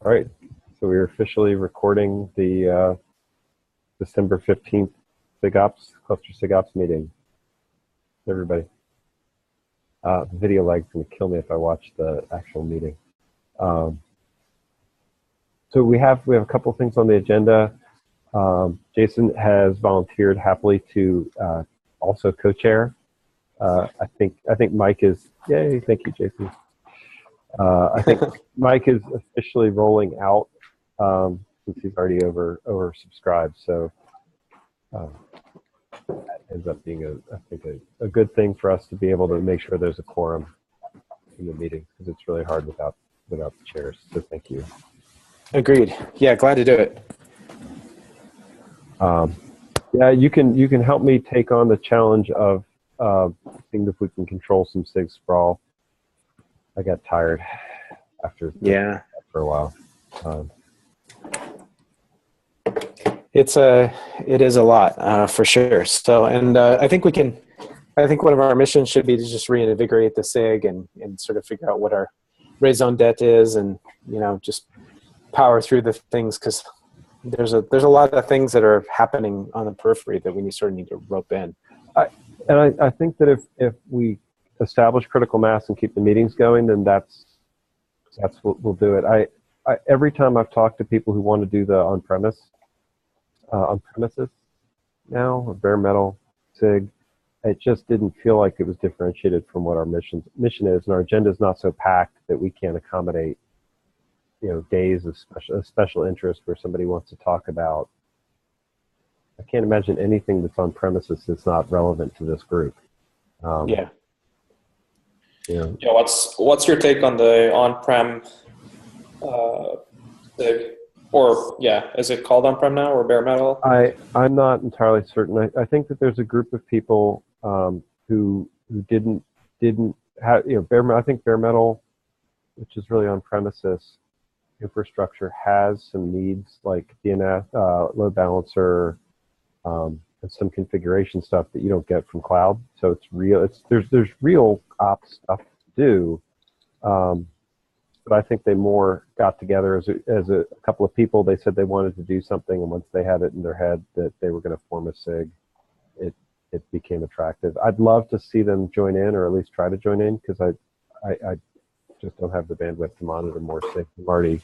All right, so we're officially recording the December 15th Cluster SIG Ops meeting. Everybody. The video lag's going to kill me if I watch the actual meeting. So we have a couple things on the agenda. Jason has volunteered happily to also co-chair. I think Mike is, yay, thank you, Jason. I think Mike is officially rolling out since he's already oversubscribed. So that ends up being a good thing for us to be able to make sure there's a quorum in the meeting, because it's really hard without the chairs. So thank you. Agreed. Yeah, glad to do it. Yeah, you can help me take on the challenge of seeing if we can control some SIG sprawl. I got tired after for a while. It is a lot for sure. So, and I think one of our missions should be to just reinvigorate the SIG and sort of figure out what our raison d'etre is, and just power through the things, because there's a lot of things that are happening on the periphery that we sort of need to rope in. I think that if we establish critical mass and keep the meetings going, then that's what we'll do it. I every time I've talked to people who want to do the on-premises now, or bare metal SIG, it just didn't feel like it was differentiated from what our mission is, and our agenda is not so packed that we can't accommodate days of special interest where somebody wants to talk about. I can't imagine anything that's on premises that's not relevant to this group. Yeah. What's your take on the on-prem SIG? Or is it called on-prem now, or bare metal? I'm not entirely certain. I think that there's a group of people who didn't have I think bare metal, which is really on premises infrastructure, has some needs like DNS, load balancer, and some configuration stuff that you don't get from cloud. So it's real. There's real ops stuff to do. But I think they more got together as a couple of people. They said they wanted to do something, and once they had it in their head that they were going to form a SIG, it became attractive. I'd love to see them join in, or at least try to join in, because I just don't have the bandwidth to monitor more SIG. I'm already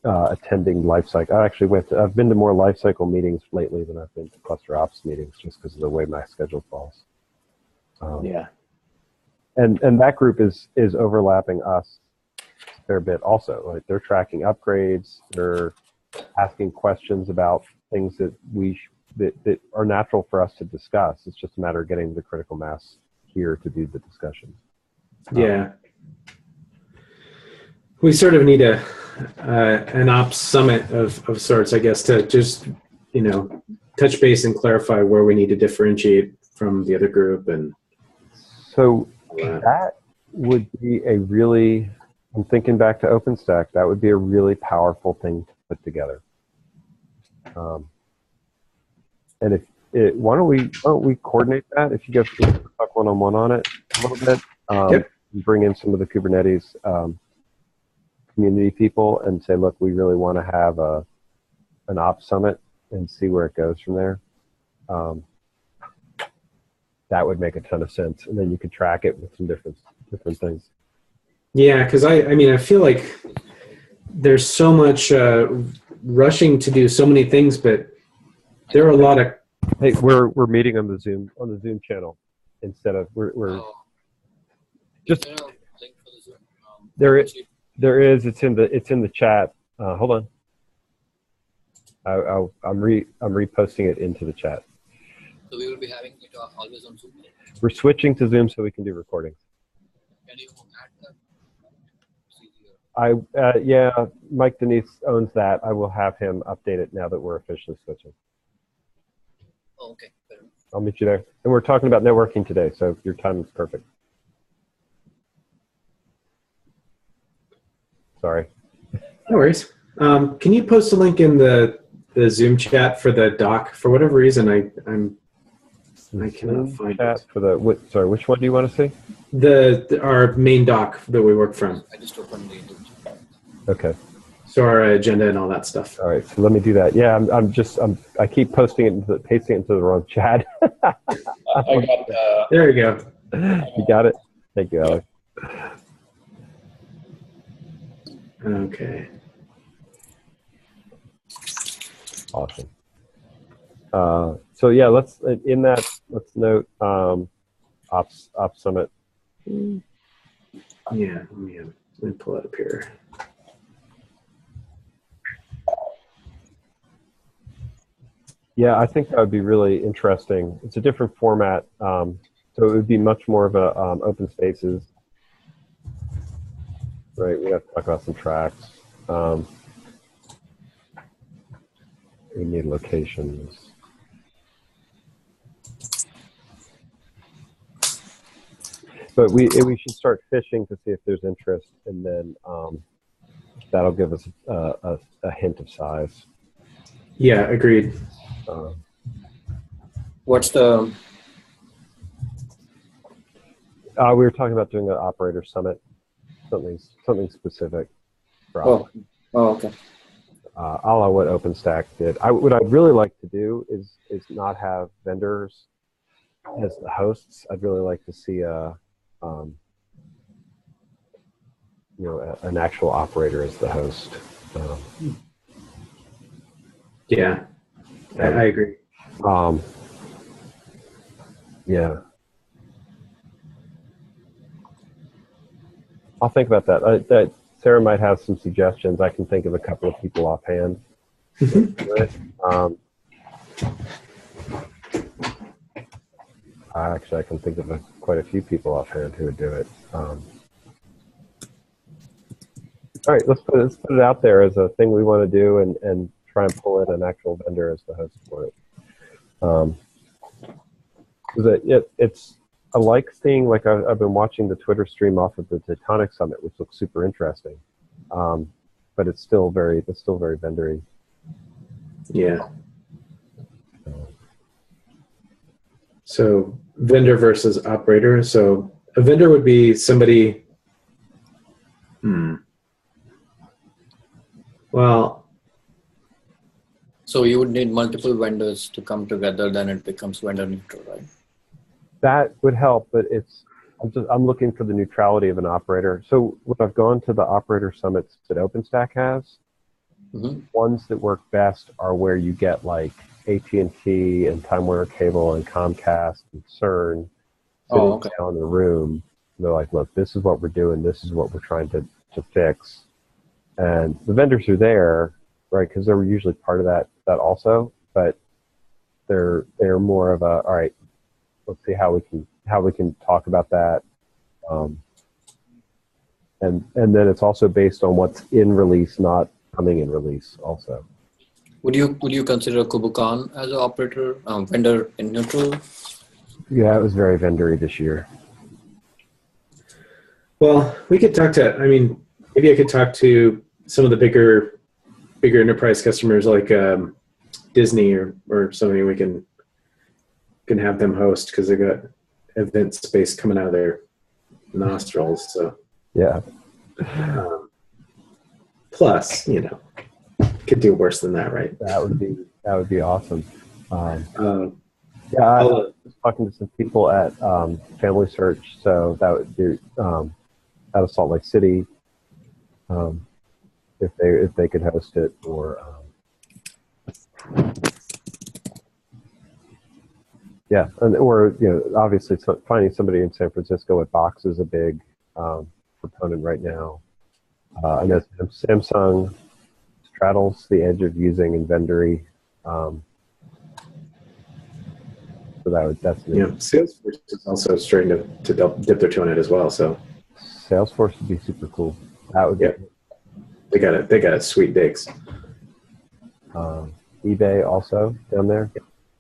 attending lifecycle. I've been to more lifecycle meetings lately than I've been to cluster ops meetings, just because of the way my schedule falls. And that group is overlapping us a fair bit also. Like, they're tracking upgrades, they're asking questions about things that that are natural for us to discuss. It's just a matter of getting the critical mass here to do the discussion. Yeah. We sort of need an ops summit of sorts, I guess, to just, touch base and clarify where we need to differentiate from the other group. And so that would be I'm thinking back to OpenStack, that would be a really powerful thing to put together. And why don't we coordinate that? If you guys can talk one-on-one on it a little bit, Yep. Bring in some of the Kubernetes community people and say, look, we really want to have an ops summit, and see where it goes from there. That would make a ton of sense, and then you could track it with some different things. Yeah, because I feel like there's so much rushing to do so many things, but there are a lot of. Hey, we're meeting on the Zoom channel instead of we're just there is it's in the chat. Hold on. I'm reposting it into the chat. So we will be having it always on Zoom. We're switching to Zoom so we can do recordings. Can you add that? Yeah, Mike Denise owns that. I will have him update it now that we're officially switching. Oh, okay. Fair enough. I'll meet you there. And we're talking about networking today, so your time is perfect. Sorry. No worries. Can you post a link in the Zoom chat for the doc? For whatever reason, I cannot find it. For the sorry, which one do you want to see? Our main doc that we work from. I just opened the. Okay. So our agenda and all that stuff. All right, so let me do that. Yeah, I keep pasting it into the wrong chat. I got There you go. You got it? Thank you, Alex. Okay. Awesome. So yeah, let's note Ops Summit. Yeah, let me pull it up here. Yeah, I think that would be really interesting. It's a different format, so it would be much more of a open spaces. Right, we have to talk about some tracks. We need locations. But we should start fishing to see if there's interest, and then that'll give us a hint of size. Yeah, agreed. what's the We were talking about doing an operator summit, something specific. For oh okay. a la what OpenStack did. What I'd really like to do is not have vendors as the hosts. I'd really like to see an actual operator as the host. Yeah, I agree. Yeah. I'll think about that. That Sarah might have some suggestions. I can think of a couple of people offhand. Actually, I can think of quite a few people offhand who would do it. All right, let's put it out there as a thing we want to do, and try and pull in an actual vendor as the host for it. It's I like seeing, like I've been watching the Twitter stream off of the Tectonic Summit, which looks super interesting, but it's still very vendory. Yeah. So vendor versus operator. So a vendor would be somebody. Well. So you would need multiple vendors to come together, then it becomes vendor neutral, right? That would help, but I'm looking for the neutrality of an operator. So when I've gone to the operator summits that OpenStack has, ones that work best are where you get like AT&T and Time Warner Cable and Comcast and CERN sitting down in the room. And they're like, look, this is what we're doing. This is what we're trying to fix. And the vendors are there, right, because they're usually part of that also, but they're more of a, all right, let's see how we can talk about that, and then it's also based on what's in release, not coming in release. Also, Would you consider KubeCon as an operator vendor in neutral? Yeah, it was very vendory this year. Well, we could talk to. I mean, maybe I could talk to some of the bigger enterprise customers like Disney or somebody. We can have them host because they got event space coming out of their nostrils. So yeah. Plus, could do worse than that, right? That would be awesome. Yeah, I was talking to some people at Family Search, so that would be out of Salt Lake City, if they could host it, or yeah, or obviously finding somebody in San Francisco at Box is a big proponent right now. I know Samsung straddles the edge of using Inventory. So that's new. Yeah, Salesforce is also starting to dip their toe in it as well. So Salesforce would be super cool. That would be. They got it. Sweet digs. eBay also down there.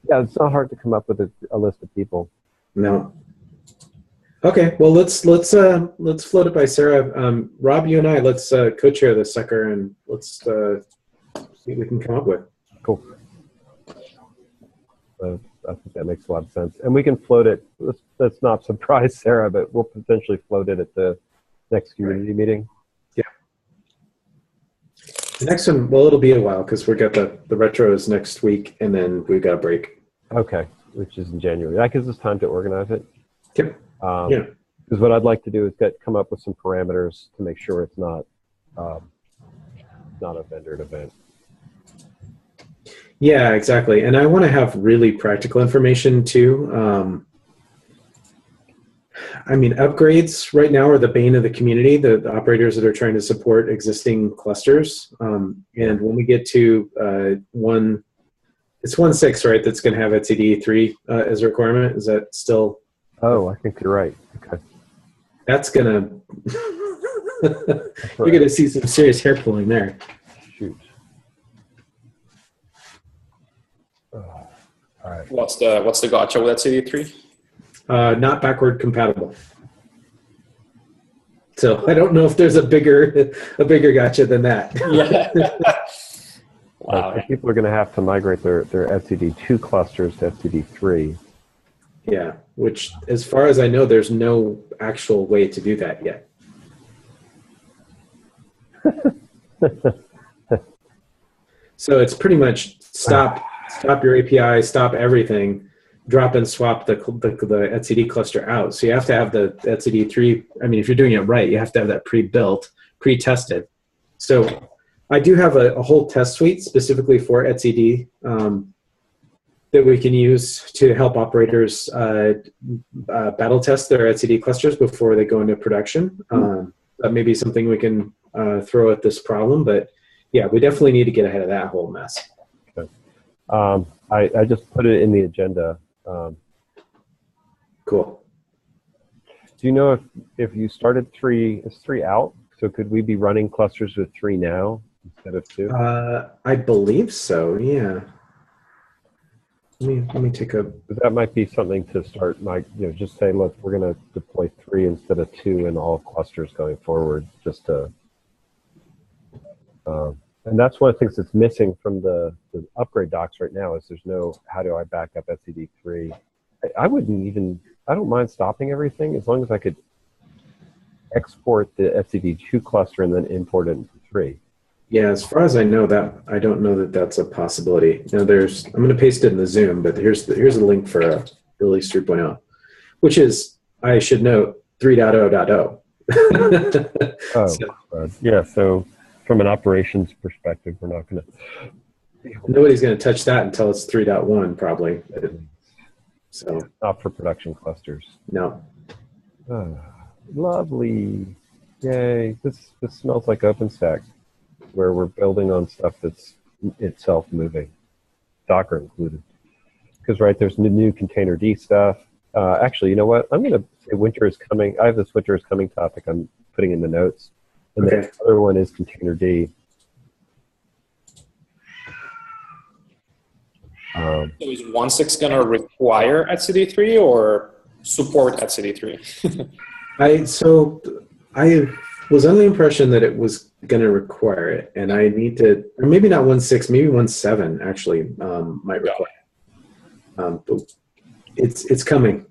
Yeah, it's not hard to come up with a list of people. No. Okay, well let's float it by Sarah. Rob, you and I, let's co-chair this sucker and let's see what we can come up with. Cool. I think that makes a lot of sense, and we can float it. Let's not surprise Sarah, but we'll potentially float it at the next community meeting. Yeah. The next one, well, it'll be a while because we got the retros next week, and then we've got a break. Okay, which is in January. That gives us time to organize it. Yep. Yeah. Because what I'd like to do is come up with some parameters to make sure it's not a vendored event. Yeah, exactly. And I want to have really practical information too. I mean, upgrades right now are the bane of the community, the operators that are trying to support existing clusters. And when we get to it's 1.6, right, that's going to have etcd 3 as a requirement. Is that still? Oh, I think you're right. Okay. That's going to, you're going to see some serious hair pulling there. Shoot. All right. What's the gotcha with etcd3? Not backward compatible. So I don't know if there's a bigger gotcha than that. Yeah. Wow. People are going to have to migrate their etcd2 clusters to etcd3. Yeah, which, as far as I know, there's no actual way to do that yet. So it's pretty much stop your API, stop everything, drop and swap the etcd cluster out. So you have to have the etcd3. I mean, if you're doing it right, you have to have that pre-built, pre-tested. So I do have a whole test suite specifically for etcd that we can use to help operators battle test their etcd clusters before they go into production. That may be something we can throw at this problem, but yeah, we definitely need to get ahead of that whole mess. Okay. I just put it in the agenda. Cool. Do you know if you started 3, is 3 out? So could we be running clusters with 3 now instead of 2? I believe so. Yeah. Let me take a. That might be something to start. Just say, look, we're going to deploy 3 instead of 2 in all clusters going forward. Just to, and that's one of the things that's missing from the upgrade docs right now is there's no how do I back up etcd3. I don't mind stopping everything as long as I could export the etcd2 cluster and then import it into 3. Yeah, as far as I know, I don't know that that's a possibility. Now, I'm going to paste it in the Zoom, but here's a link for release 3.0, which is, I should note, 3.0.0. Yeah. So from an operations perspective, we're not going to. Nobody's going to touch that until it's 3.1, probably. So not for production clusters. No. Lovely. Yay. This smells like OpenStack, where we're building on stuff that's itself moving, Docker included. Because, right, there's new Containerd stuff. Actually, you know what? I'm going to say winter is coming. I have this winter is coming topic I'm putting in the notes. And okay. The other one is Containerd. So is 1.6 going to require etcd3 or support etcd3? I was under the impression that it was going to require it, and I need to, or maybe not 1.6, maybe 1.7 actually might require it. But it's coming.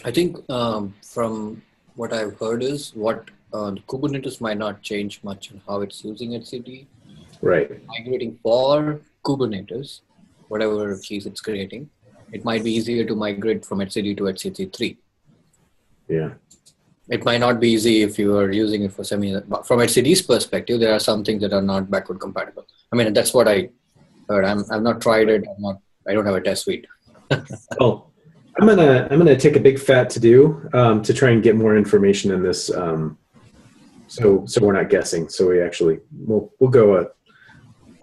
I think from what I've heard is Kubernetes might not change much in how it's using etcd. Right. Migrating for Kubernetes, whatever keys it's creating, it might be easier to migrate from etcd to etcd3. Yeah. It might not be easy if you are using it for but from etcd's perspective, there are some things that are not backward compatible. I mean, that's what I heard. I've not tried it. I don't have a test suite. Oh, I'm gonna take a big fat to do to try and get more information in this. So we're not guessing. So we actually we'll go.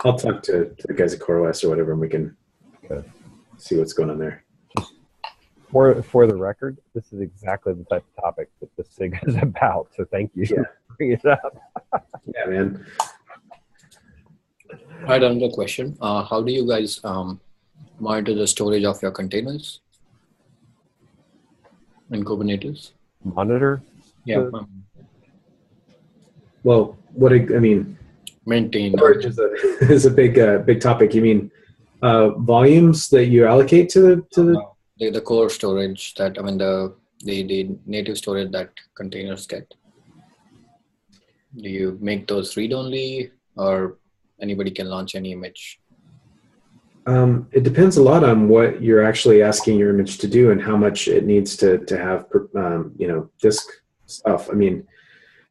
I'll talk to the guys at CoreOS or whatever, and we can see what's going on there. For the record, this is exactly the type of topic that the SIG is about. So thank you for bringing it up. Yeah, man. I had another question. How do you guys monitor the storage of your containers in Kubernetes? Monitor? Yeah. Well, maintain storage is a big topic. You mean volumes that you allocate to the core storage the native storage that containers get? Do you make those read-only, or anybody can launch any image? It depends a lot on what you're actually asking your image to do and how much it needs to have, disk stuff. I mean,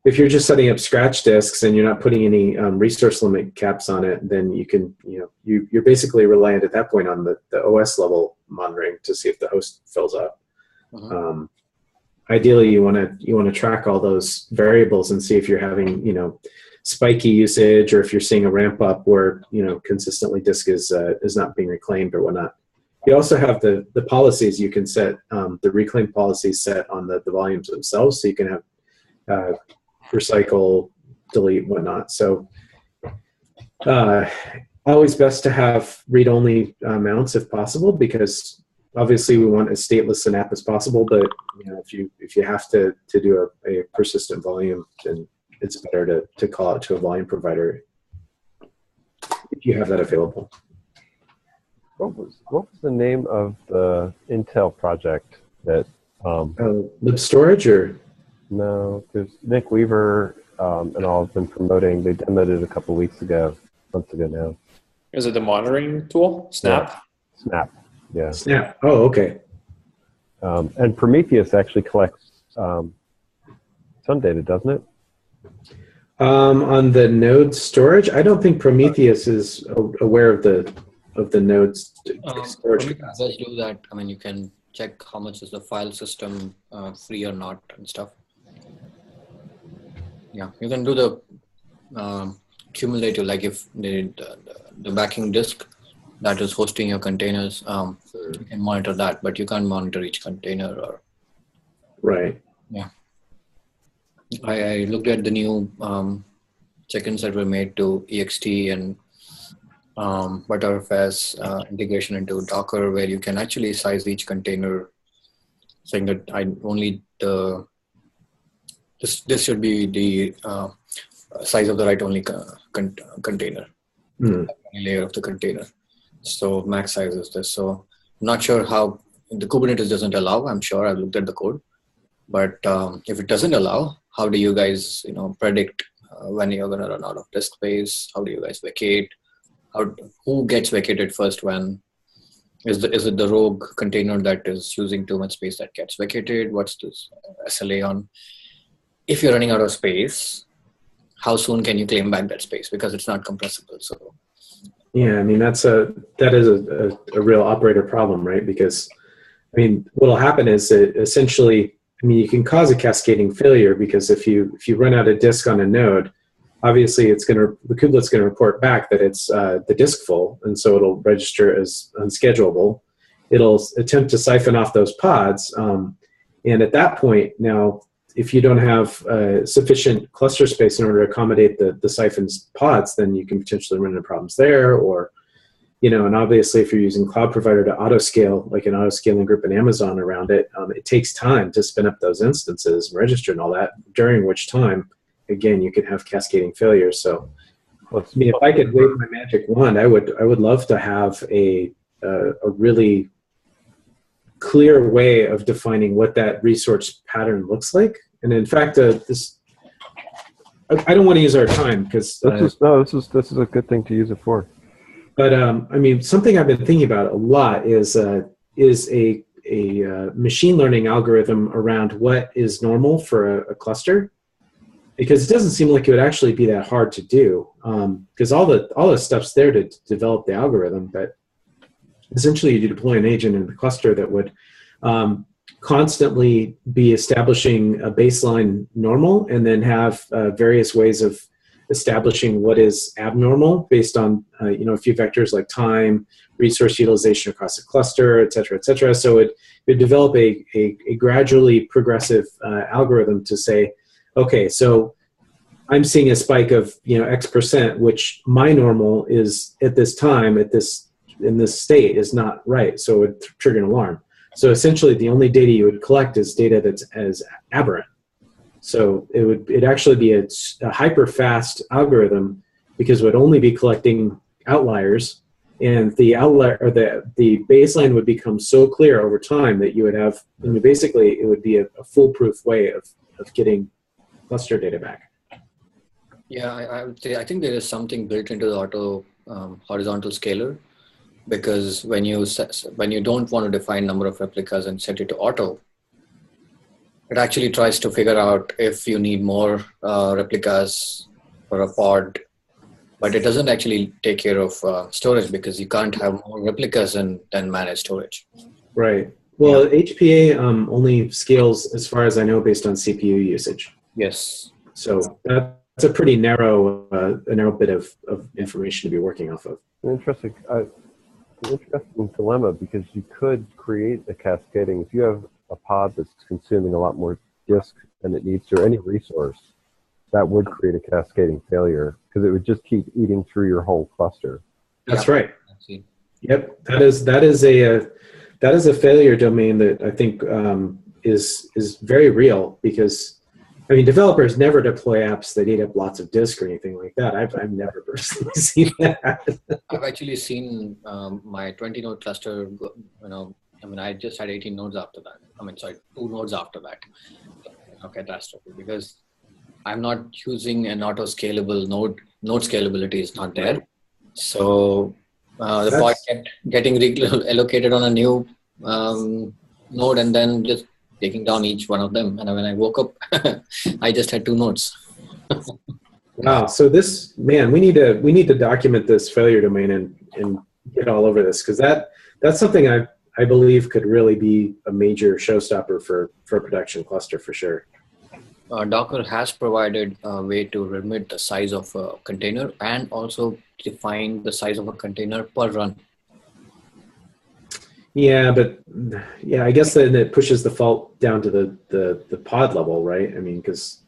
if you're just setting up scratch disks and you're not putting any resource limit caps on it, then you can, you're basically reliant at that point on the OS level monitoring to see if the host fills up. Mm-hmm. Ideally, you want to track all those variables and see if you're having, spiky usage, or if you're seeing a ramp up where consistently disk is not being reclaimed or whatnot. You also have the policies you can set, the reclaim policies set on the volumes themselves, so you can have recycle, delete, whatnot. So always best to have read-only mounts if possible, because obviously we want as stateless an app as possible. But if you have to do a persistent volume, then it's better to call out to a volume provider if you have that available. What was the name of the Intel project that? Lib storage, or? No, there's Nick Weaver and all have been promoting. They demoed it a couple weeks ago, months ago now. Is it the monitoring tool? Snap? Yeah. Snap, yeah. Snap. Oh, okay. And Prometheus actually collects some data, doesn't it? On the node storage, I don't think Prometheus is aware of the nodes storage. Prometheus does do that. I mean, you can check how much is the file system free or not and stuff. Yeah, you can do the cumulative, like if the backing disk that is hosting your containers, you can monitor that, but you can't monitor each container. Or right. Yeah. I looked at the new check-ins that were made to EXT and Butterfs integration into Docker, where you can actually size each container, saying that this should be the size of the write-only container, layer of the container. So max size is this. So I'm not sure how the Kubernetes doesn't allow. I'm sure I've looked at the code, but if it doesn't allow, how do you guys predict when you're going to run out of disk space? How do you guys vacate? Who gets vacated first? When is it the rogue container that is using too much space that gets vacated? What's this SLA on? If you're running out of space, how soon can you claim back that space, because it's not compressible? So yeah, I mean that is a real operator problem, right? Because I mean what'll happen is that essentially, I mean, you can cause a cascading failure, because if you run out of disk on a node, obviously the kubelet's going to report back that it's the disk full, and so it'll register as unschedulable. It'll attempt to siphon off those pods, and at that point, now if you don't have sufficient cluster space in order to accommodate the siphoned pods, then you can potentially run into problems there. Or and obviously if you're using cloud provider to auto-scale, like an auto-scaling group in Amazon around it, it takes time to spin up those instances and register and all that, during which time, again, you could have cascading failures. So, I mean, if I could wave my magic wand, I would love to have a really clear way of defining what that resource pattern looks like. And in fact, I don't want to use our time, because this is a good thing to use it for. But I mean, something I've been thinking about a lot is a machine learning algorithm around what is normal for a cluster, because it doesn't seem like it would actually be that hard to do, because all the stuff's there to develop the algorithm. But essentially, you deploy an agent in the cluster that would constantly be establishing a baseline normal, and then have various ways of establishing what is abnormal based on a few vectors like time, resource utilization across a cluster, et cetera, So it would develop a gradually progressive algorithm to say, okay, so I'm seeing a spike of X%, which my normal is at this time in this state is not right, so it would trigger an alarm. So essentially, the only data you would collect is data that's as aberrant. So it'd actually be a hyper fast algorithm, because it would only be collecting outliers, and the outlier or the baseline would become so clear over time that you would have, basically it would be a foolproof way of getting cluster data back. Yeah, I would say I think there is something built into the auto horizontal scaler, because when you don't want to define number of replicas and set it to auto, it actually tries to figure out if you need more replicas for a pod, but it doesn't actually take care of storage, because you can't have more replicas and then manage storage. Right. Well, HPA only scales, as far as I know, based on CPU usage. Yes. So that's a pretty narrow bit of information to be working off of. Interesting. An interesting dilemma, because you could create a cascading if you have a pod that's consuming a lot more disk than it needs to, or any resource, that would create a cascading failure because it would just keep eating through your whole cluster. That's right. Yep, that is a failure domain that I think is very real, because I mean, developers never deploy apps that eat up lots of disk or anything like that. I've never personally seen that. I've actually seen my 20 node cluster, I just had 18 nodes after that. 2 nodes after that. Catastrophe, because I'm not using an auto scalable node. Node scalability is not there. So the pod kept getting allocated on a new node, and then just taking down each one of them. And when I woke up, I just had 2 nodes. Wow. So we need to document this failure domain and get all over this, because that's something I believe could really be a major showstopper for a production cluster for sure. Docker has provided a way to limit the size of a container and also define the size of a container per run. Yeah, but I guess then it pushes the fault down to the pod level, right? I mean, because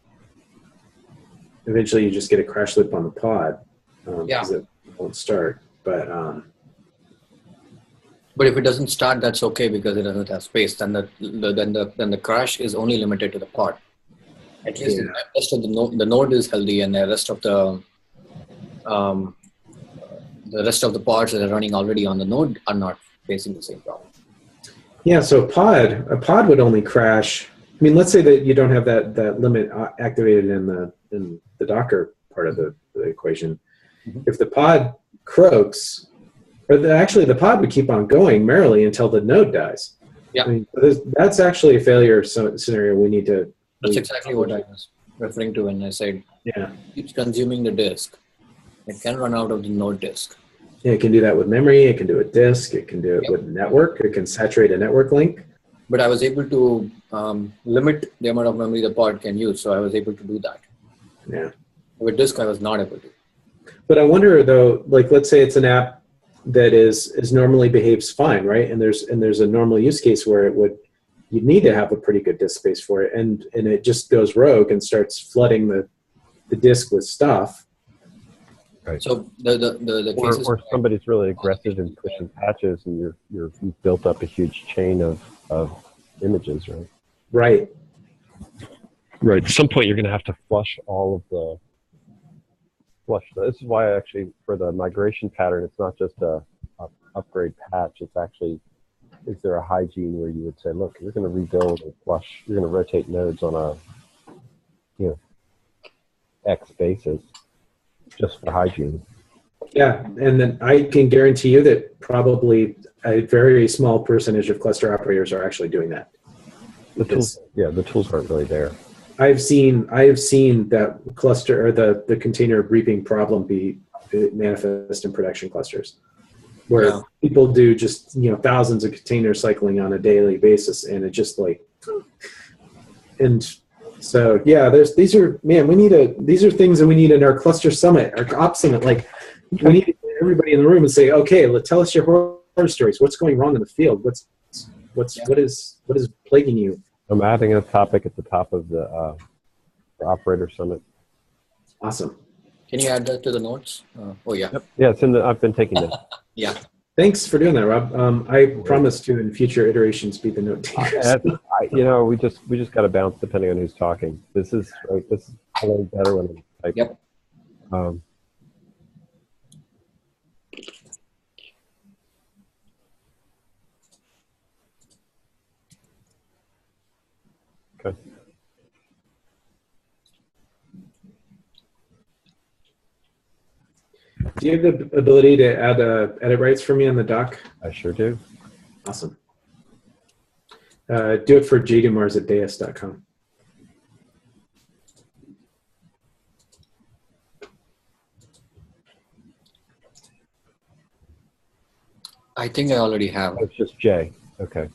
eventually you just get a crash loop on the pod because it won't start. But if it doesn't start, that's okay, because it doesn't have space. Then the crash is only limited to the pod. At least the rest of the node is healthy, and the rest of the pods that are running already on the node are not facing the same problem. Yeah, so a pod would only crash. I mean, let's say that you don't have that limit activated in the Docker part of the equation. Mm-hmm. If the pod croaks, actually the pod would keep on going merrily until the node dies. Yeah, I mean, that's actually a failure scenario we need to. That's exactly what I was referring to when I said it keeps consuming the disk. It can run out of the node disk. Yeah, it can do that with memory. It can do it disk. It can do it with network. It can saturate a network link. But I was able to limit the amount of memory the pod can use, so I was able to do that. Yeah. With disk, I was not able to. But I wonder though, like let's say it's an app that is normally behaves fine, right? And there's a normal use case where you'd need to have a pretty good disk space for it, and it just goes rogue and starts flooding the disk with stuff. Right. So the cases or somebody's really aggressive in pushing patches, and you've built up a huge chain of images, right? Right. Right. At some point, you're going to have to flush all of the. This is why actually for the migration pattern, it's not just a upgrade patch. It's actually, is there a hygiene where you would say, look, you're going to rebuild and flush, you're going to rotate nodes on a X basis just for hygiene. Yeah, and then I can guarantee you that probably a very small percentage of cluster operators are actually doing that. The tools aren't really there. I have seen that cluster or the container reaping problem be manifest in production clusters, where people do just thousands of containers cycling on a daily basis, and it just so these are things that we need in our cluster summit, our ops summit. Like we need everybody in the room and say, okay, tell us your horror stories. What's going wrong in the field? What is plaguing you? I'm adding a topic at the top of the operator summit. Awesome. Can you add that to the notes? Yep. Yeah, it's I've been taking this. Yeah. Thanks for doing that, Rob. I promise to in future iterations be the note takers. We just got to bounce depending on who's talking. This is a little better when I'm typing. Yep. Okay. Do you have the ability to add edit rights for me on the doc? I sure do. Awesome. Do it for jdumars@deis.com. I think I already have. Oh, it's just J. Okay.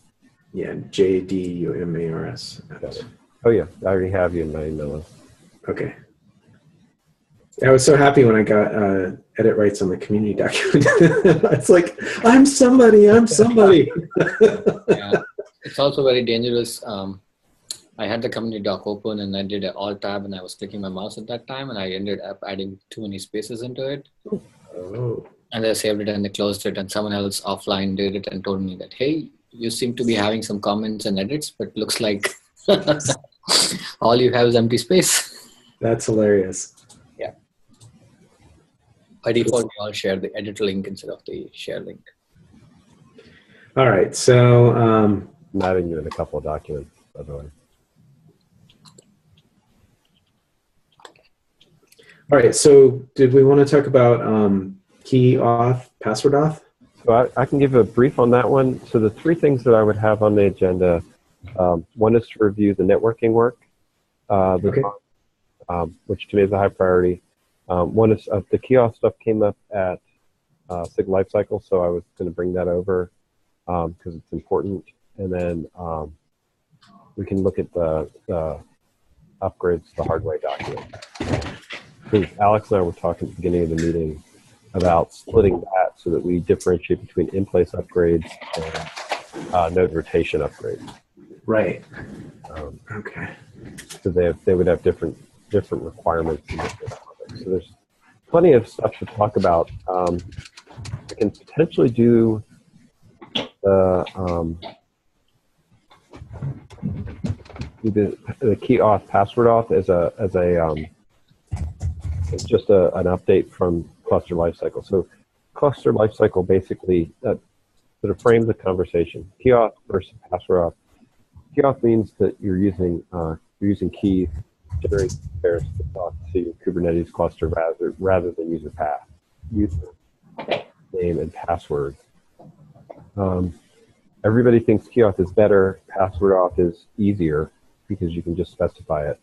Yeah, JDUMARS. Got it. Oh yeah, I already have you in my email list. Okay. I was so happy when I got edit rights on the community document. It's like, I'm somebody. Yeah. It's also very dangerous. I had the community doc open and I did an alt tab and I was clicking my mouse at that time and I ended up adding too many spaces into it. Oh. And I saved it and I closed it and someone else offline did it and told me that, hey, you seem to be having some comments and edits, but looks like all you have is empty space. That's hilarious. Yeah. By default, we all share the edit link instead of the share link. All right. So, I'm adding you in a couple of documents, by the way. all right. So did we want to talk about key auth, password auth? So I can give a brief on that one. So the three things that I would have on the agenda, one is to review the networking work, Okay. which to me is a high priority. One is the key auth stuff came up at SIG Lifecycle, so I was going to bring that over because it's important. And then we can look at the upgrades to the hardware document. Because Alex and I were talking at the beginning of the meeting about splitting that so that we differentiate between in-place upgrades and node rotation upgrades. Right. Okay. So they would have different requirements. So there's plenty of stuff to talk about. I can potentially do the key auth, password auth as just an update from cluster lifecycle. So cluster lifecycle basically sort of frames the conversation. Key auth versus password auth. Key auth means that you're using keys to generate pairs to talk to Kubernetes cluster rather than user path, user name and password. Everybody thinks key auth is better. Password auth is easier because you can just specify it.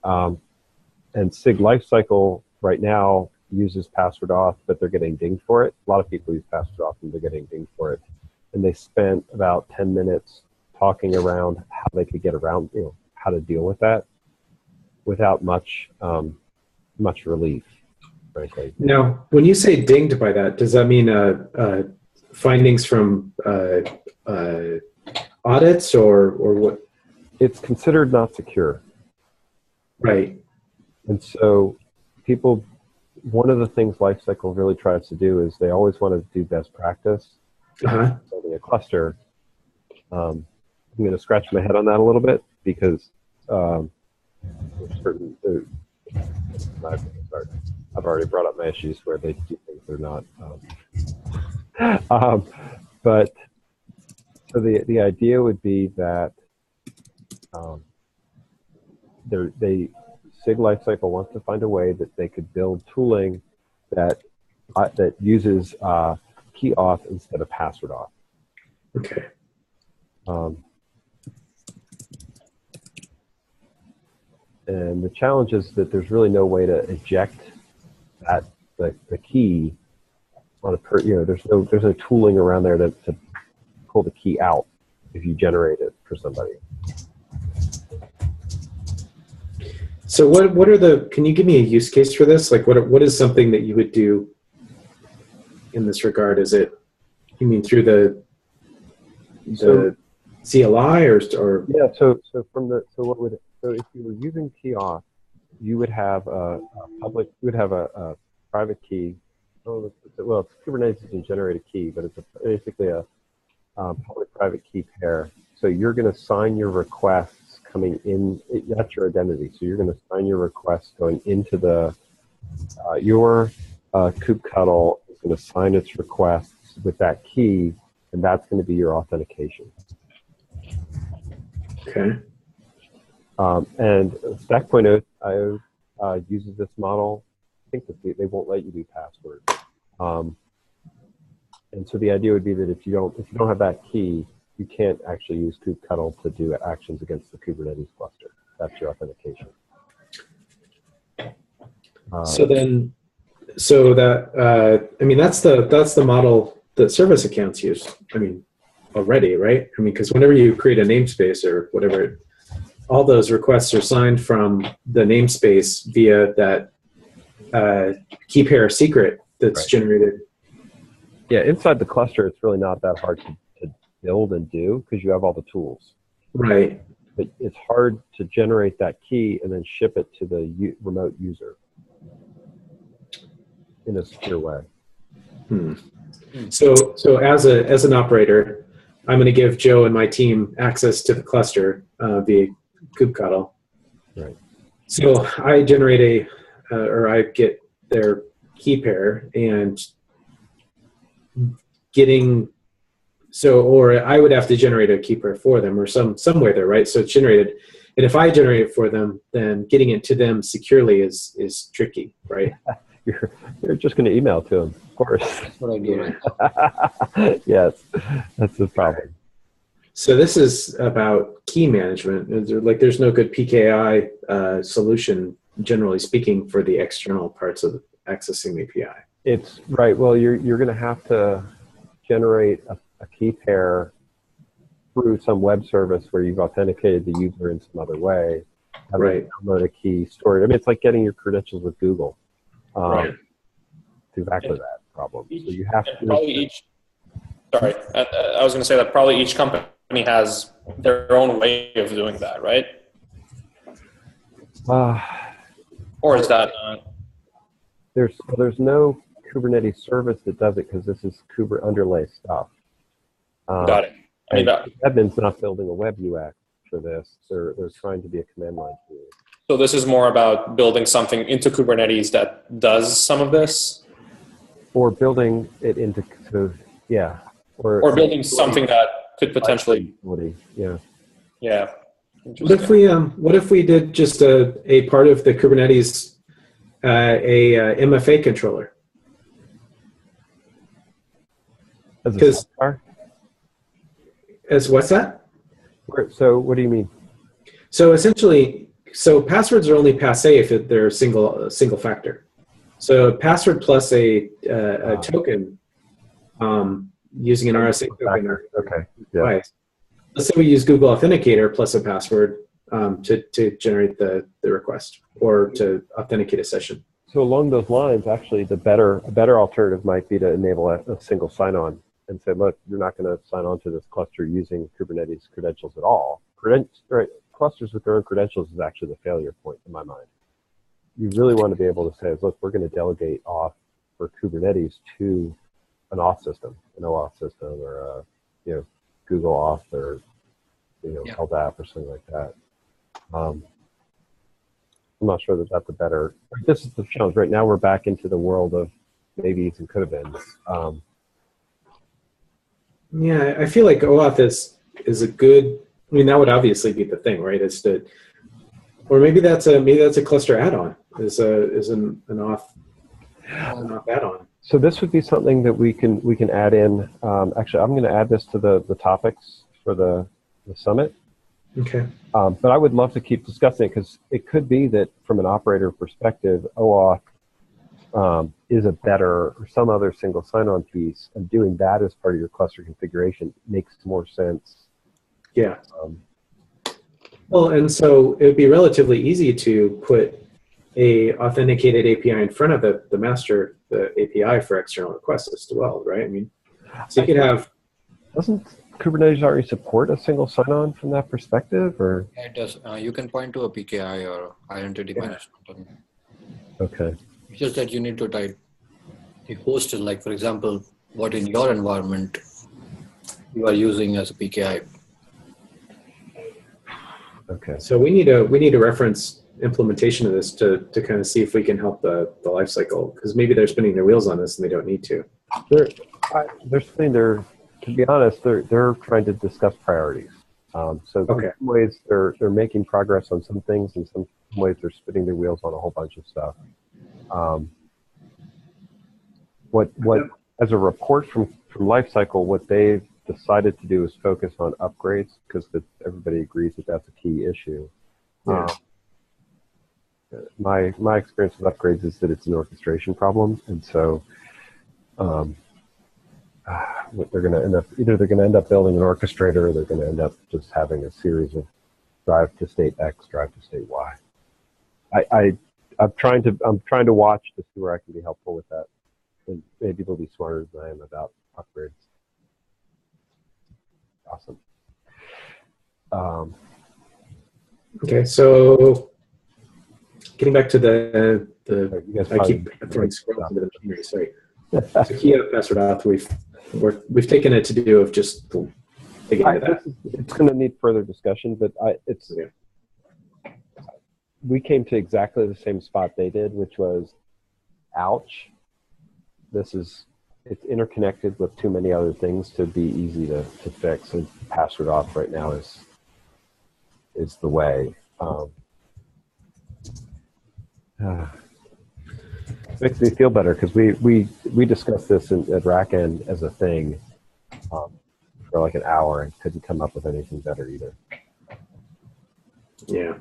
And SIG Lifecycle right now uses password auth, but they're getting dinged for it. A lot of people use password auth and they're getting dinged for it. And they spent about 10 minutes talking around how they could get around, how to deal with that without much relief, frankly. Now, when you say dinged by that, does that mean findings from audits or what? It's considered not secure. Right. And so one of the things Lifecycle really tries to do is they always want to do best practice. Building a cluster. I'm going to scratch my head on that a little bit because I've already brought up my issues where they do things they're not. But so the idea would be that SIG Lifecycle wants to find a way that they could build tooling that uses key auth instead of password auth. Okay. And the challenge is that there's really no way to eject the key on there's no tooling around there to pull the key out if you generate it for somebody. So what are can you give me a use case for this? Like what is something that you would do in this regard? Is it, you mean through the CLI or? Yeah, so if you were using key auth, you would have a private key. Well, it's Kubernetes doesn't generate a key, but it's basically a public-private key pair. So you're going to sign your requests coming in. That's your identity. So you're going to sign your requests going into your kubectl is going to sign its requests with that key, and that's going to be your authentication. Okay. And Stack.io uses this model. I think that they won't let you do password. And so the idea would be that if you don't have that key, you can't actually use kubectl to do actions against the Kubernetes cluster. That's your authentication. So that I mean that's the model that service accounts use. I mean already, right? I mean because whenever you create a namespace or whatever, all those requests are signed from the namespace via that key pair secret that's generated. Yeah, inside the cluster, it's really not that hard to build and do because you have all the tools. Right. But it's hard to generate that key and then ship it to the remote user in a secure way. So as an operator, I'm going to give Joe and my team access to the cluster via kubectl. Right. So I generate or I get their key pair and or I would have to generate a key pair for them or somewhere there, right? So it's generated. And if I generate it for them, then getting it to them securely is tricky, right? You're just going to email to them, of course. That's what I do. Yes, that's the problem. So this is about key management. There's no good PKI solution, generally speaking, for the external parts of accessing the API. It's right. Well, you're going to have to generate a key pair through some web service where you've authenticated the user in some other way. Right. Download a key, store it. I mean, it's like getting your credentials with Google. Right. It's exactly that problem. So you have to. Probably I was going to say that probably each company has their own way of doing that, right? Or is that not? There's no Kubernetes service that does it because this is underlay stuff. Got it. I mean, admin's not building a web UX for this. They're trying to be a command line tool. So this is more about building something into Kubernetes that does some of this? Or building it into, yeah. Or building something that could potentially. Yeah. Yeah. What if we did just a part of the Kubernetes, a MFA controller? As what's that? So what do you mean? So essentially, passwords are only passe if they're single factor. So password plus a token using an RSA token. Okay. Yeah. Let's say we use Google Authenticator plus a password to generate the request or to authenticate a session. So along those lines, actually, a better alternative might be to enable a single sign-on and say, look, you're not going to sign on to this cluster using Kubernetes credentials at all. Clusters with their own credentials is actually the failure point in my mind. You really want to be able to say, look, we're going to delegate auth for Kubernetes to an auth system, an OAuth system, or a Google Auth, or LDAP, or something like that. I'm not sure that that's a better. This is the challenge. Right now, we're back into the world of maybes and could have beens. Yeah, I feel like OAuth is a good. I mean, that would obviously be the thing, right? Or maybe that's a cluster add-on. Is an auth add-on. So this would be something that we can add in. Actually, I'm going to add this to the topics for the summit. Okay. But I would love to keep discussing it because it could be that from an operator perspective, OAuth is a better or some other single sign-on piece, and doing that as part of your cluster configuration makes more sense. Yeah. Well, and so it would be relatively easy to put a authenticated API in front of the master, the API for external requests as well, right? I mean, so you could have. Doesn't Kubernetes already support a single sign-on from that perspective, or? Yeah, it does. You can point to a PKI or identity management. Okay. It's just that you need to type the host is like, for example, what in your environment you are using as a PKI. Okay. So we need a reference implementation of this to kind of see if we can help the life cycle, because maybe they're spinning their wheels on this and they don't need to. They're spinning their. To be honest, they're trying to discuss priorities. So in some ways they're making progress on some things, and some ways they're spinning their wheels on a whole bunch of stuff. what as a report from Lifecycle, what they've decided to do is focus on upgrades because everybody agrees that that's a key issue. Yeah. My experience with upgrades is that it's an orchestration problem, and so what they're going to end up either they're going to end up building an orchestrator, or they're going to end up just having a series of drive to state X, drive to state Y. I'm trying to watch to see where I can be helpful with that, and maybe they'll be smarter than I am about upgrades. Awesome. Okay, so getting back to the I keep throwing squirrels into the machinery. Sorry. So key password auth, we've taken it to do of just digging into that. It's going to need further discussion, but we came to exactly the same spot they did, which was, ouch. It's interconnected with too many other things to be easy to fix. And password auth right now is the way. Makes me feel better because we discussed this at RackN as a thing for like an hour and couldn't come up with anything better either. Yeah,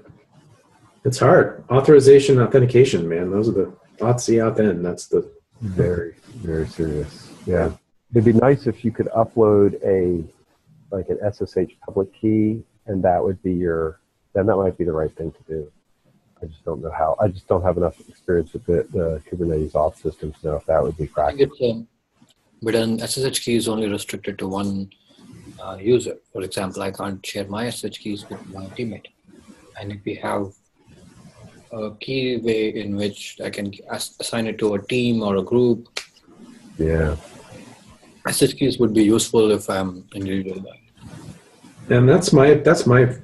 it's hard. Authorization, authentication, man. Those are the auth C, auth N. That's the very, very serious. Yeah, it'd be nice if you could upload an SSH public key, and that would be then that might be the right thing to do. I just don't know how. I just don't have enough experience with the Kubernetes auth system to know if that would be practical. But an SSH key is only restricted to one user. For example, I can't share my SSH keys with my teammate. And if we have a key way in which I can assign it to a team or a group, yeah, SSH keys would be useful if I'm individual. And that's my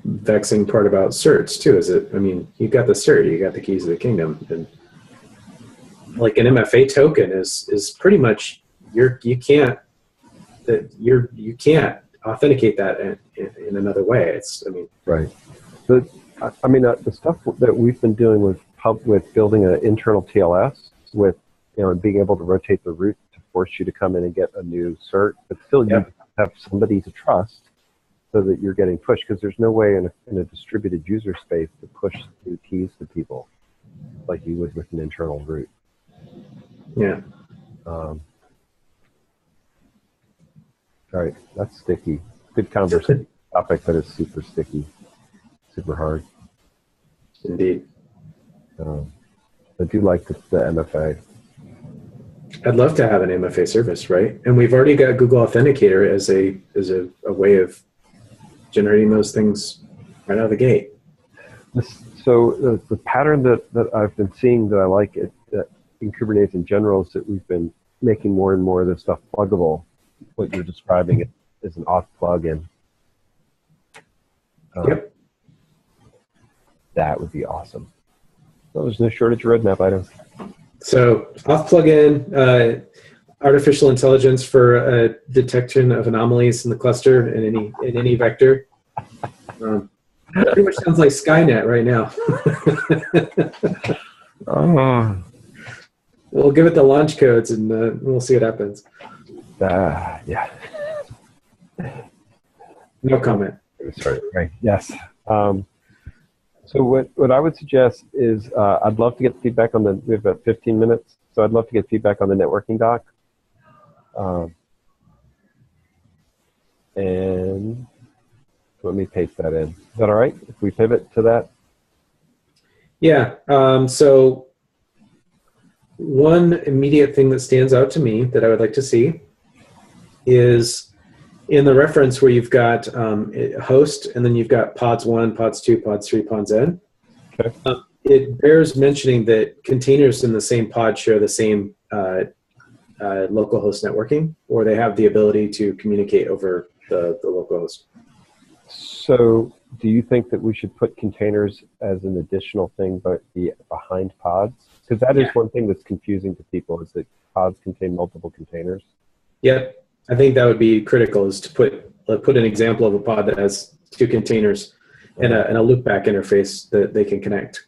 vexing part about certs too. You got the cert, you got the keys of the kingdom, and like an MFA token is pretty much you can't authenticate that in another way. Right. The stuff that we've been doing with building an internal TLS with and being able to rotate the root to force you to come in and get a new cert, but still you have somebody to trust, so that you're getting pushed, because there's no way in a distributed user space to push new keys to people like you would with an internal root. Yeah. All right, that's sticky. Good conversation topic, but it's super sticky, super hard. Indeed. I do like the MFA. I'd love to have an MFA service, right? And we've already got Google Authenticator as a way of generating those things right out of the gate. So the pattern that I've been seeing that I like in Kubernetes in general is that we've been making more and more of this stuff pluggable. What you're describing is an auth plugin. Yep. That would be awesome. Well, there's no shortage of roadmap items. So auth plugin, artificial intelligence for detection of anomalies in the cluster in any vector. Pretty much sounds like Skynet right now. We'll give it the launch codes and we'll see what happens. Yeah. No comment. Sorry. Right. Yes. So what I would suggest is I'd love to get feedback on we have about 15 minutes, so I'd love to get feedback on the networking doc. And let me paste that in. Is that all right if we pivot to that? Yeah. So one immediate thing that stands out to me that I would like to see is in the reference where you've got host, and then you've got pods 1, pods 2, pods 3, pods n. Okay. It bears mentioning that containers in the same pod share the same local host networking, or they have the ability to communicate over the local host. So do you think that we should put containers as an additional thing but be behind pods? Because that is one thing that's confusing to people, is that pods contain multiple containers. Yep. I think that would be critical, is to put an example of a pod that has 2 containers and a loopback interface that they can connect.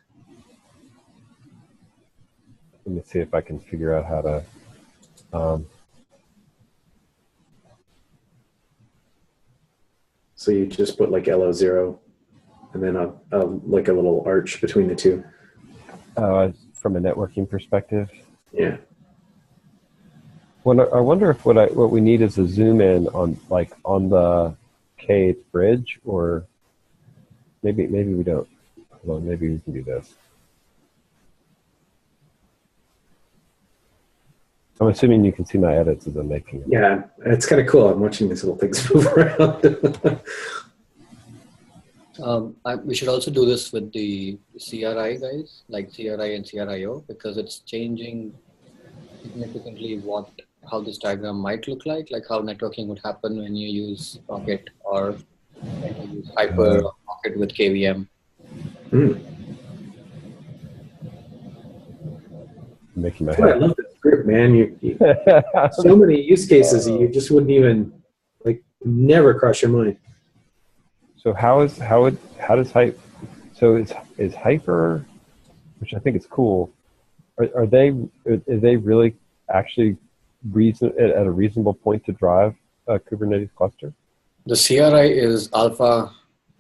Let me see if I can figure out how to Um, So you just put like LO0 and then like a little arch between the two. from a networking perspective. Yeah. I wonder if what we need is a zoom in on the K8 bridge, or maybe we don't. Hold on, maybe we can do this. I'm assuming you can see my edits as I'm making it. Yeah, it's kind of cool. I'm watching these little things move around. We should also do this with the CRI guys, like CRI and CRIO, because it's changing significantly how this diagram might look like how networking would happen when you use Pocket or when you use Hyper or Pocket with KVM. Making my I head. love this group, man. So many use cases you just wouldn't even never cross your mind. So how does Hyper? So is Hyper, which I think is cool. Are they really actually at a reasonable point to drive a Kubernetes cluster? The CRI is alpha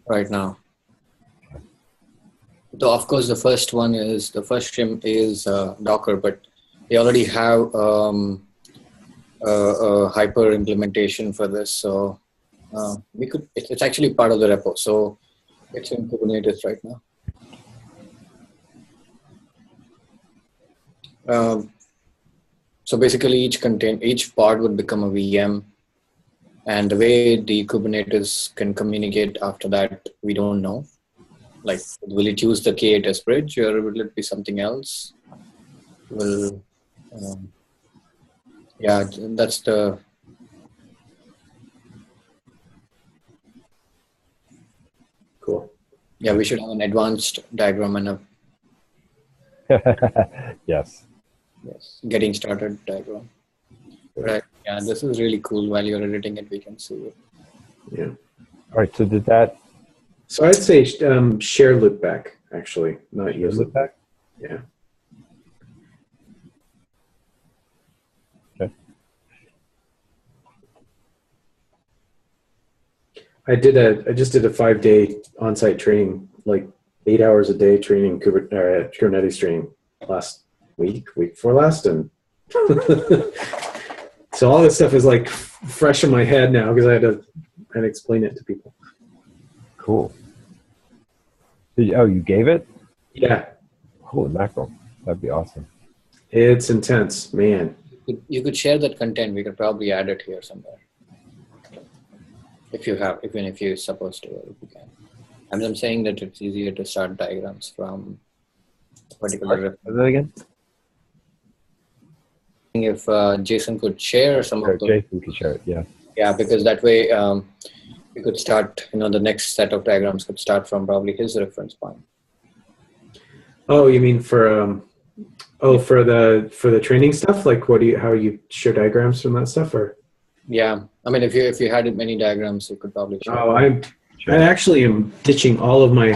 right now. Though of course the first stream is Docker, but they already have a Hyper implementation for this. So it's actually part of the repo. So it's in Kubernetes right now. So basically each pod would become a VM, and the way the Kubernetes can communicate after that, we don't know. Like, will it use the K8s bridge, or will it be something else? Yeah, that's the. Cool. Yeah, we should have an advanced diagram and a Yes. getting started diagram. Right. Yeah, this is really cool. While you're editing it, we can see it. Yeah. All right. So did that? So I'd say share loopback, actually, not use loopback. Yeah. Okay. I just did a 5-day on-site training, like 8 hours a day training, Kubernetes training last week before last, and so all this stuff is like fresh in my head now because I had to explain it to people. Cool. You gave it? Yeah. Holy mackerel. That'd be awesome. It's intense, man. You could share that content. We could probably add it here somewhere. If you're supposed to, if you can. I'm saying that it's easier to start diagrams from a particular. Say that again? If Jason could share some of those. Jason could share it, yeah. Yeah, because that way we could start, the next set of diagrams could start from probably his reference point. Oh, you mean for for the training stuff? Like how you share diagrams from that stuff, or? Yeah, I mean, if you had many diagrams, you could probably share. Oh, I actually am ditching all of my.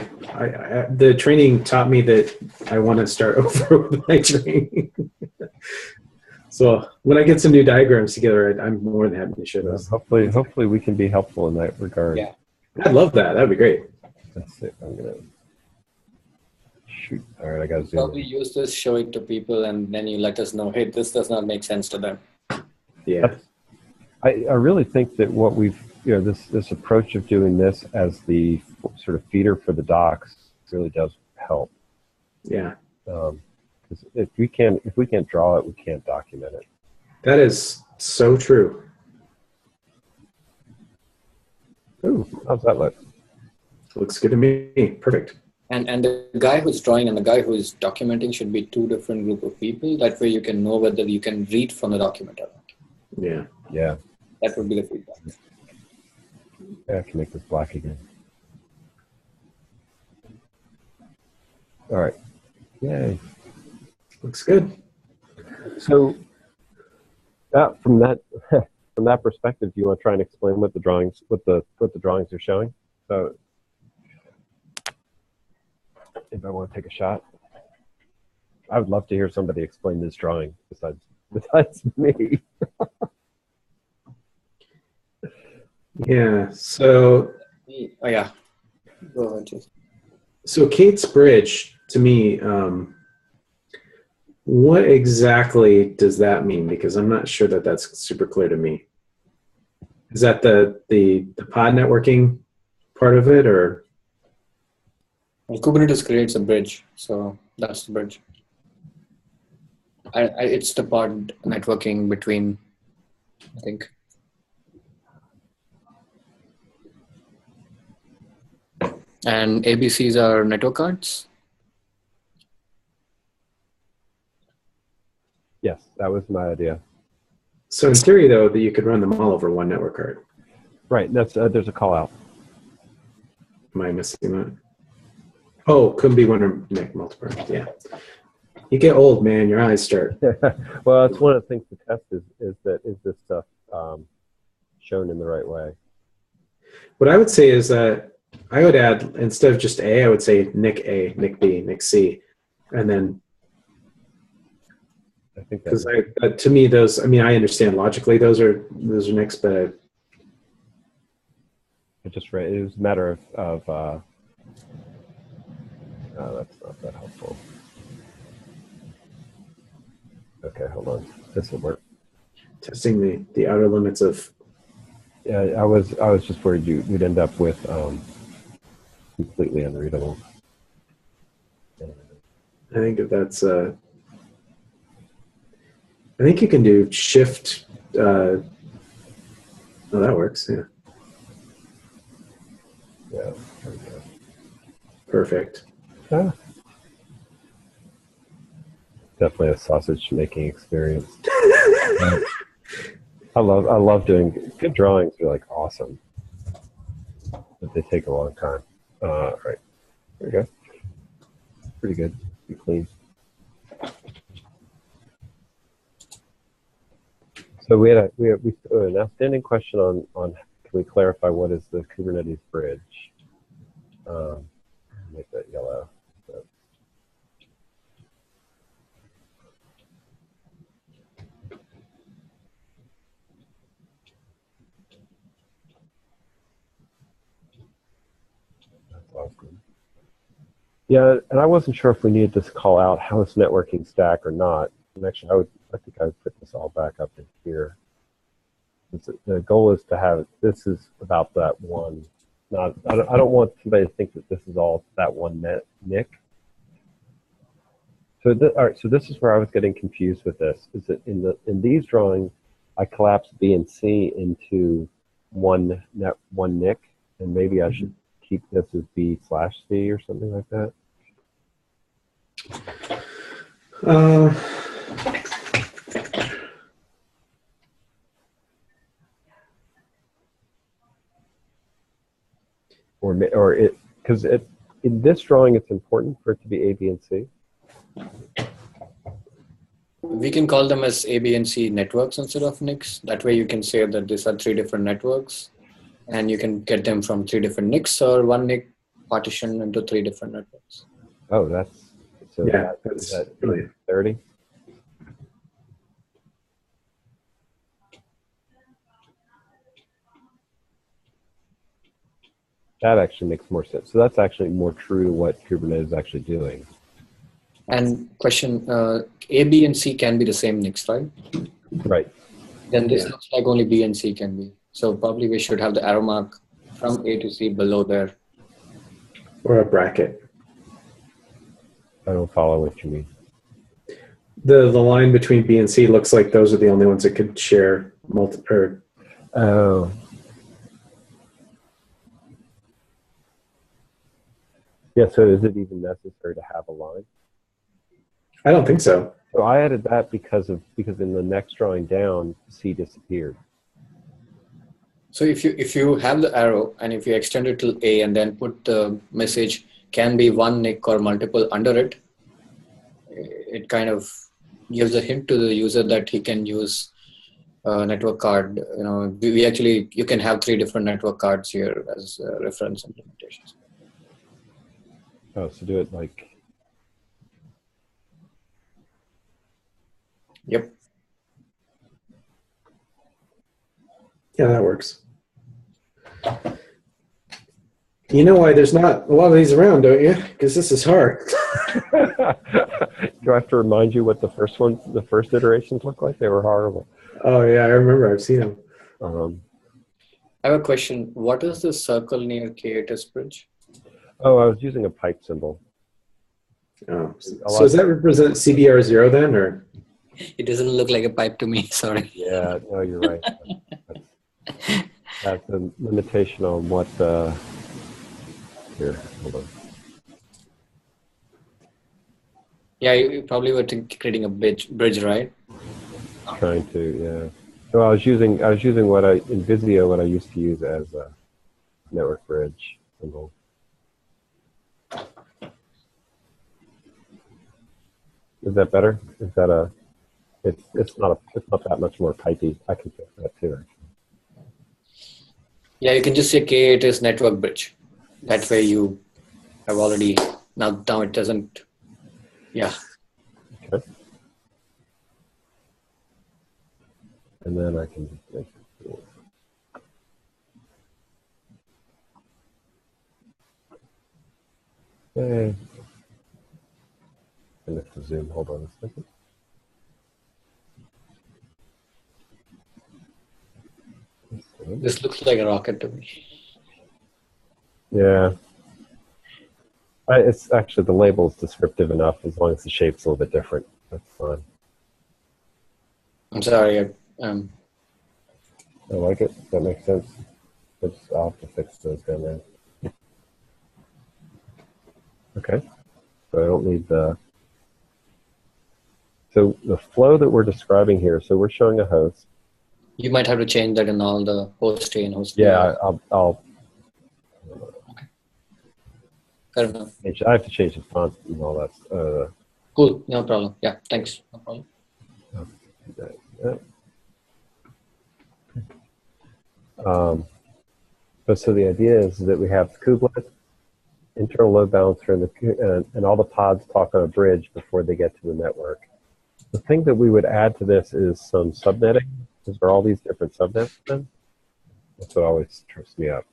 The training taught me that I want to start over with my training. So when I get some new diagrams together, I'm more than happy to share those. Hopefully we can be helpful in that regard. Yeah, I'd love that. That'd be great. That's it. I'm gonna shoot. All right, I got to zoom probably use this, show it to people, and then you let us know, hey, this does not make sense to them. Yeah. I really think that what we've, this approach of doing this as the sort of feeder for the docs really does help. Yeah. Because if we can't draw it, we can't document it. That is so true. Ooh, how's that look? Looks good to me. Perfect. And the guy who's drawing and the guy who's documenting should be two different group of people. That way you can know whether you can read from the document or not. Yeah. Yeah. That would be the feedback. Yeah, I can make this black again. All right. Yay. Looks good. So from that perspective, do you want to try and explain what the drawings are showing? So if I want to take a shot, I would love to hear somebody explain this drawing besides besides me. Yeah. So Oh, yeah. Go ahead, Jason. so Kate's bridge to me, what exactly does that mean? Because I'm not sure that that's super clear to me. Is that the pod networking part of it, or? Well, Kubernetes creates a bridge, so that's the bridge. It's the pod networking between, I think. And ABCs are network cards. Yes, that was my idea. So in theory, though, that you could run them all over one network card. Right. That's there's a call out. Am I missing that? Oh, couldn't be one or multiple. Yeah. You get old, man. Your eyes start. Well, that's one of the things to test is this stuff shown in the right way? What I would say is that I would add, instead of just A, I would say Nick A, Nick B, Nick C, and then I think because to me those, I mean, I understand logically those are Nicks, but I just read it was a matter of no, that's not that helpful. Okay, hold on. This will work. testing the outer limits of. Yeah, I was just worried you'd end up with completely unreadable. I think that's. I think you can do shift. Oh, that works. Yeah. Yeah. There we go. Perfect. Ah. Definitely a sausage making experience. I love doing good drawings. Are like awesome, but they take a long time. Right. There we go. Pretty good. Pretty clean. So we had an outstanding question on can we clarify what is the Kubernetes bridge? Make that yellow. So. That's awesome. Yeah, and I wasn't sure if we needed to call out host networking stack or not. And actually, I think I would put this all back up in here. The goal is to have this is about that one. I don't want somebody to think that this is all that one NIC. So all right, so this is where I was getting confused with this. Is that in these drawings, I collapsed B and C into one NIC, and maybe I should keep this as B/C or something like that. Or it because in this drawing it's important for it to be A, B, and C. We can call them as A, B, and C networks instead of NICs. That way you can say that these are 3 different networks, and you can get them from 3 different NICs or one NIC partition into 3 different networks. Oh, that's so. Yeah, Is that's that brilliant. 30? That actually makes more sense. So that's actually more true to what Kubernetes is actually doing. And question, A, B, and C can be the same NICs, right? Right. Then this looks like only B and C can be. So probably we should have the arrow mark from A to C below there. Or a bracket. I don't follow what you mean. The line between B and C looks like those are the only ones that could share multiple. Oh. Yeah, so is it even necessary to have a line? I don't think so. So I added that because in the next drawing down, C disappeared. So if you have the arrow and if you extend it to A and then put the message can be one NIC or multiple under it, it kind of gives a hint to the user that he can use a network card. You know, you can have 3 different network cards here as reference implementations. Oh, so do it like. Yep. Yeah, that works. You know why there's not a lot of these around, don't you? Because this is hard. Do I have to remind you what the first iterations look like? They were horrible. Oh yeah, I remember. I've seen them. I have a question. What is the circle near K8S bridge? Oh, I was using a pipe symbol. Oh, so does that represent CBR0 then, or? It doesn't look like a pipe to me. Sorry. Yeah, no, you're right. That's a limitation on what. Here, hold on. Yeah, you probably were creating a bridge, right? Trying to, yeah. So I was using what in Visio what I used to use as a network bridge symbol. Is that better? Is that a? It's not that much more pipey. I can fix that too. Actually. Yeah, you can just say K8S network bridge. That way you have already now it doesn't. Yeah. Okay. And then I can just make it cool. Okay. And if the zoom, hold on a second. This looks like a rocket to me. Yeah. It's actually, the label is descriptive enough as long as the shape's a little bit different. That's fine. I'm sorry. I like it. That makes sense. I'll have to fix those down there. Okay. So I don't need the... So the flow that we're describing here, so we're showing a host. You might have to change that in all the host A and host B. Yeah, I'll Fair enough. I have to change the font and all that. Cool. No problem. Yeah, thanks. No problem. So the idea is that we have kubelet, internal load balancer, and all the pods talk on a bridge before they get to the network. The thing that we would add to this is some subnetting, because there are all these different subnets then. That's what always trips me up.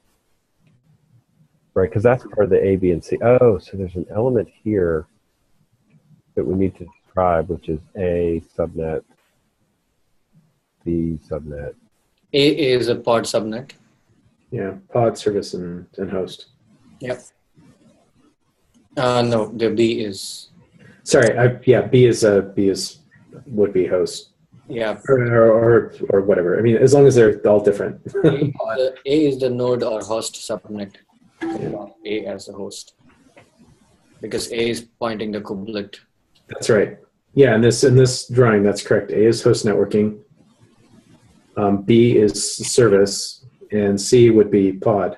Right, because that's part of the A, B, and C. Oh, so there's an element here that we need to describe, which is A subnet, B subnet. A is a pod subnet. Yeah, pod, service, and host. Yep. No, the B is. Sorry, B is would be host. Yeah. Or whatever. I mean, as long as they're all different. A is the node or host subnet. Yeah. A as the host, because A is pointing the kubelet. That's right. Yeah, in this drawing, that's correct. A is host networking. B is service, and C would be pod.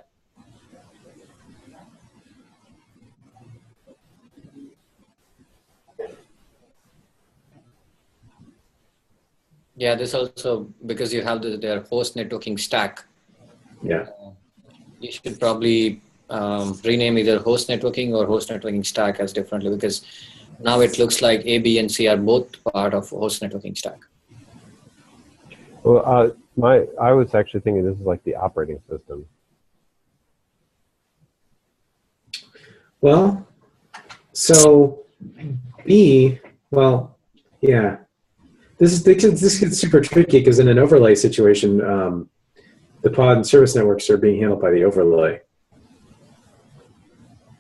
Yeah, this also, because you have their host networking stack. Yeah. You should probably rename either host networking or host networking stack as differently, because now it looks like A, B, and C are both part of host networking stack. Well, I was actually thinking this is like the operating system. Well, so B, well, yeah. This gets super tricky because in an overlay situation, the pod and service networks are being handled by the overlay.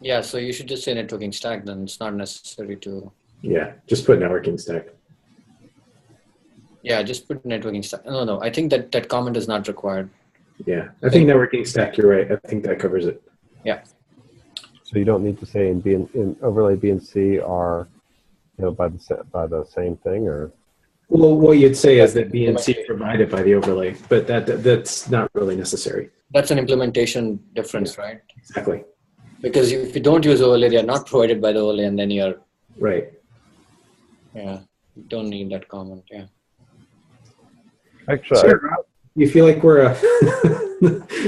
Yeah, so you should just say networking stack, then it's not necessary to... Yeah, just put networking stack. Yeah, just put networking stack. No, I think that comment is not required. Yeah, I think networking stack, you're right. I think that covers it. Yeah. So you don't need to say in overlay B and C are, by the same thing, or? Well, what you'd say is that B and C are provided by the overlay, but that's not really necessary. That's an implementation difference, right? Exactly. Because if you don't use overlay, they are not provided by the overlay, and then you're... Right. Yeah, you don't need that comment, yeah. Actually, sure. You feel like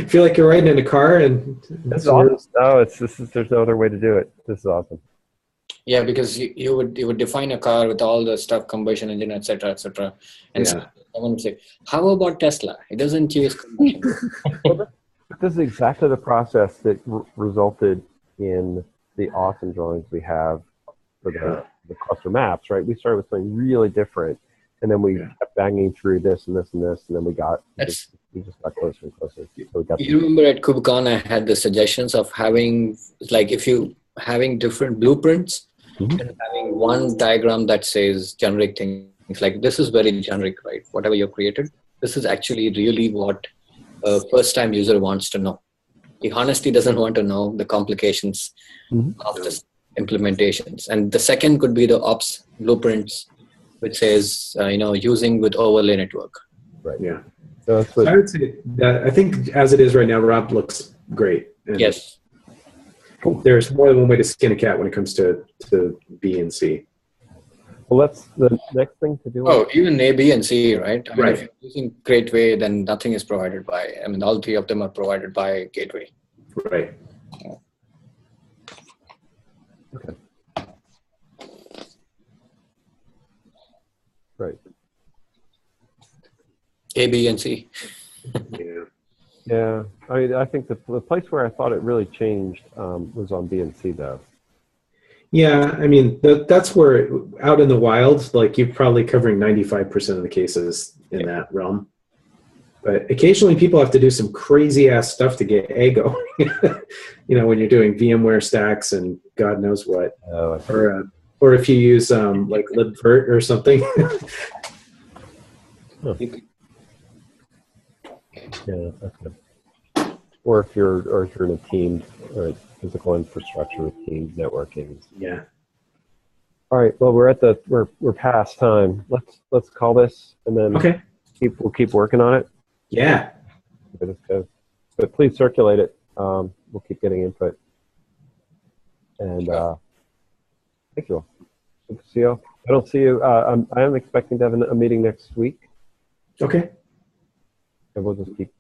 feel like you're riding in a car and that's awesome. No, there's no other way to do it. This is awesome. Yeah, because you would define a car with all the stuff, combustion engine, etc., etc. And so someone would say, "How about Tesla? It doesn't use combustion." This is exactly the process that resulted in the awesome drawings we have for the cluster maps, right? We started with something really different, and then we kept banging through this and this and this, and then we just got closer and closer. So You remember at KubeCon, I had the suggestions of having, like, if you having different blueprints and having one diagram that says generic things, like this is very generic, right? Whatever you created, this is actually really what a first-time user wants to know. He honestly doesn't want to know the complications of the implementations. And the second could be the ops blueprints, which says, using with overlay network. Right. Yeah. So I would say that I think as it is right now, Rob looks great. And yes. There's more than one way to skin a cat when it comes to B and C. Well, the next thing to do. Oh, even A, B, and C, right? I mean, Right. if you're using Gateway, then nothing is provided by, all three of them are provided by Gateway. Right. Okay. Right. A, B, and C. Yeah. Yeah. I think the place where I thought it really changed was on B and C, though. Yeah, I mean, that's where out in the wild, like you're probably covering 95% of the cases in that realm. But occasionally people have to do some crazy ass stuff to get A going. When you're doing VMware stacks and God knows what. Or if you use like libvirt or something. Yeah, that's good. Or if you're in a team or physical infrastructure with teams networking. Yeah. All right. Well, we're past time. Let's call this, and then we'll keep working on it. Yeah. But please circulate it. We'll keep getting input. And thank you all. Good to see you all. I don't see you. I am expecting to have a meeting next week. Okay. And we'll just keep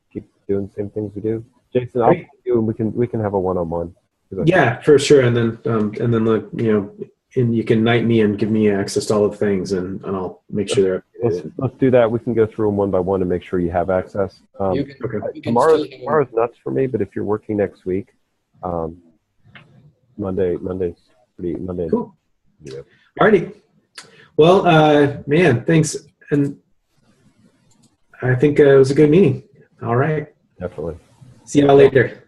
doing the same things we do. Jason, I'll see you, and we can have a one-on-one. Yeah, for sure. And then and you can knight me and give me access to all the things, and I'll make sure they're updated. Let's do that. We can go through them one by one and make sure you have access. Tomorrow's nuts for me, but if you're working next week, Monday's pretty Monday. Cool. Yeah. Alrighty. Well, man, thanks, and I think it was a good meeting. All right. Definitely. See y'all later.